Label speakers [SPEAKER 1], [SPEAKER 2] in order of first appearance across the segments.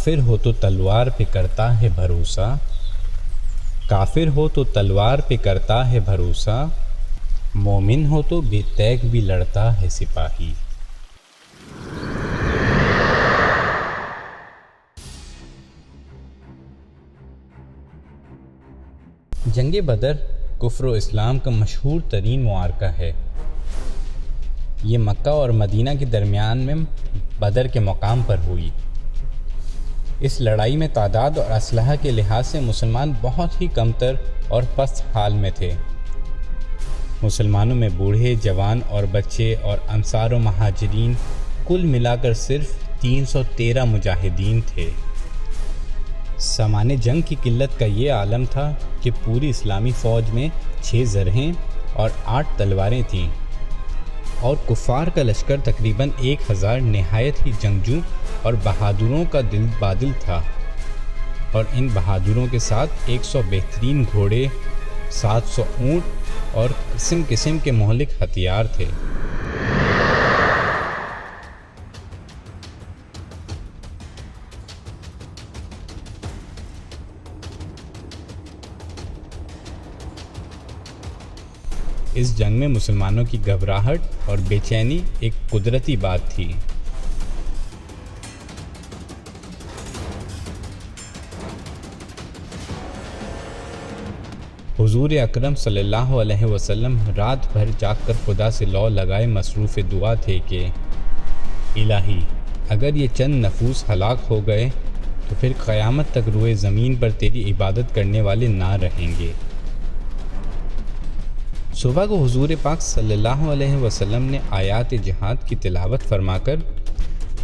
[SPEAKER 1] کافر ہو تو تلوار پہ کرتا ہے بھروسہ، کافر ہو تو تلوار پہ کرتا ہے بھروسہ، مومن ہو تو بے تیغ بھی لڑتا ہے سپاہی۔ جنگ بدر کفر و اسلام کا مشہور ترین معرکہ ہے۔ یہ مکہ اور مدینہ کے درمیان میں بدر کے مقام پر ہوئی۔ اس لڑائی میں تعداد اور اسلحہ کے لحاظ سے مسلمان بہت ہی کم تر اور پست حال میں تھے۔ مسلمانوں میں بوڑھے، جوان اور بچے اور انصار و مہاجرین کل ملا کر صرف 313 مجاہدین تھے۔ سامان جنگ کی قلت کا یہ عالم تھا کہ پوری اسلامی فوج میں 6 زرہیں اور 8 تلواریں تھیں، اور کفار کا لشکر تقریباً 1000 نہایت ہی جنگجو اور بہادروں کا دل بادل تھا، اور ان بہادروں کے ساتھ 100 بہترین گھوڑے، 700 اونٹ اور قسم قسم کے مہلک ہتھیار تھے۔ اس جنگ میں مسلمانوں کی گھبراہٹ اور بے چینی ایک قدرتی بات تھی۔ حضور اکرم صلی اللہ علیہ وسلم رات بھر جاگ کر خدا سے لو لگائے مصروف دعا تھے کہ الہی، اگر یہ چند نفوس ہلاک ہو گئے تو پھر قیامت تک روئے زمین پر تیری عبادت کرنے والے نہ رہیں گے۔ صبح کو حضور پاک صلی اللہ علیہ وسلم نے آیات جہاد کی تلاوت فرما کر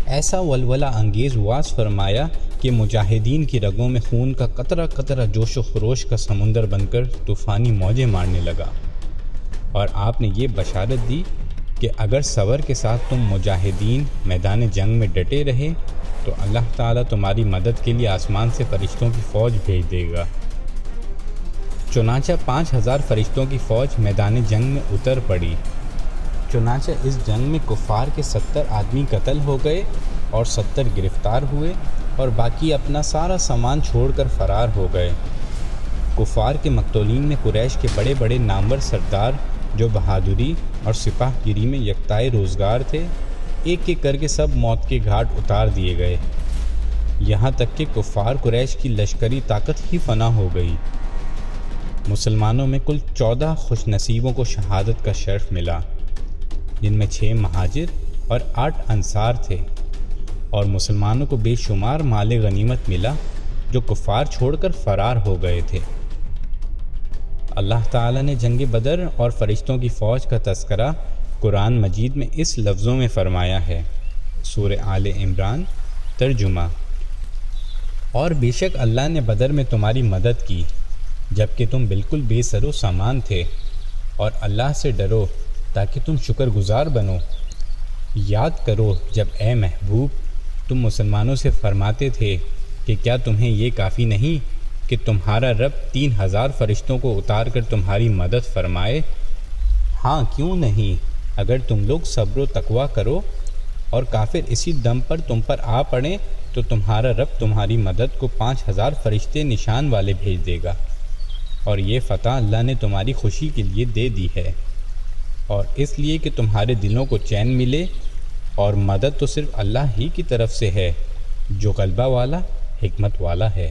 [SPEAKER 1] ایسا ولولہ انگیز واعظ فرمایا کہ مجاہدین کی رگوں میں خون کا قطرہ قطرہ جوش و خروش کا سمندر بن کر طوفانی موجیں مارنے لگا، اور آپ نے یہ بشارت دی کہ اگر صبر کے ساتھ تم مجاہدین میدان جنگ میں ڈٹے رہے تو اللہ تعالیٰ تمہاری مدد کے لیے آسمان سے فرشتوں کی فوج بھیج دے گا۔ چنانچہ 5000 فرشتوں کی فوج میدان جنگ میں اتر پڑی۔ چنانچہ اس جنگ میں کفار کے 70 آدمی قتل ہو گئے اور 70 گرفتار ہوئے، اور باقی اپنا سارا سامان چھوڑ کر فرار ہو گئے۔ کفار کے مقتولین میں قریش کے بڑے بڑے نامور سردار جو بہادری اور سپاہ گیری میں یکتائے روزگار تھے، ایک ایک کر کے سب موت کے گھاٹ اتار دیے گئے، یہاں تک کہ کفار قریش کی لشکری طاقت ہی فنا ہو گئی۔ مسلمانوں میں کل 14 خوش نصیبوں کو شہادت کا شرف ملا، جن میں 6 مہاجر اور 8 انصار تھے، اور مسلمانوں کو بے شمار مال غنیمت ملا جو کفار چھوڑ کر فرار ہو گئے تھے۔ اللہ تعالیٰ نے جنگ بدر اور فرشتوں کی فوج کا تذکرہ قرآن مجید میں اس لفظوں میں فرمایا ہے۔ سورہ آل عمران، ترجمہ: اور بے شک اللہ نے بدر میں تمہاری مدد کی جبکہ تم بالکل بے سر و سامان تھے، اور اللہ سے ڈرو تاکہ تم شکر گزار بنو۔ یاد کرو جب اے محبوب تم مسلمانوں سے فرماتے تھے کہ کیا تمہیں یہ کافی نہیں کہ تمہارا رب 3000 فرشتوں کو اتار کر تمہاری مدد فرمائے؟ ہاں کیوں نہیں، اگر تم لوگ صبر و تقویٰ کرو، اور کافر اسی دم پر تم پر آ پڑیں تو تمہارا رب تمہاری مدد کو 5000 فرشتے نشان والے بھیج دے گا، اور یہ فتح اللہ نے تمہاری خوشی کے لیے دے دی ہے، اور اس لیے کہ تمہارے دلوں کو چین ملے، اور مدد تو صرف اللہ ہی کی طرف سے ہے جو غلبہ والا، حکمت والا ہے۔